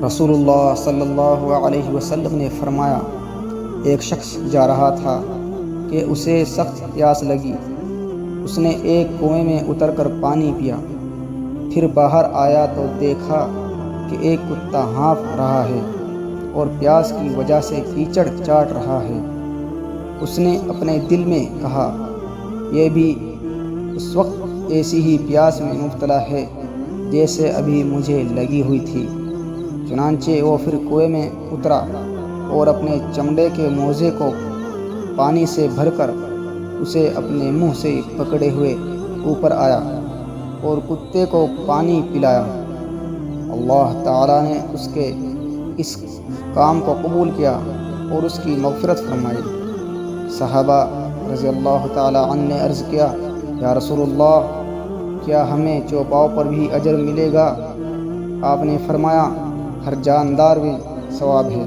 رسول اللہ صلی اللہ علیہ وسلم نے فرمایا، ایک شخص جا رہا تھا کہ اسے سخت پیاس لگی۔ اس نے ایک کنویں میں اتر کر پانی پیا، پھر باہر آیا تو دیکھا کہ ایک کتا ہانف رہا ہے اور پیاس کی وجہ سے کیچڑ چاٹ رہا ہے۔ اس نے اپنے دل میں کہا، یہ بھی اس وقت ایسی ہی پیاس میں مبتلا ہے جیسے ابھی مجھے لگی ہوئی تھی۔ چنانچہ وہ پھر کنویں میں اترا اور اپنے چمڑے کے موزے کو پانی سے بھر کر اسے اپنے منہ سے پکڑے ہوئے اوپر آیا اور کتے کو پانی پلایا۔ اللہ تعالیٰ نے اس کے اس کام کو قبول کیا اور اس کی مغفرت فرمائی۔ صحابہ رضی اللہ تعالیٰ عنہ نے عرض کیا، یا رسول اللہ، کیا ہمیں چوپاؤں پر بھی اجر ملے گا؟ آپ نے فرمایا، ہر جاندار میں ثواب ہے۔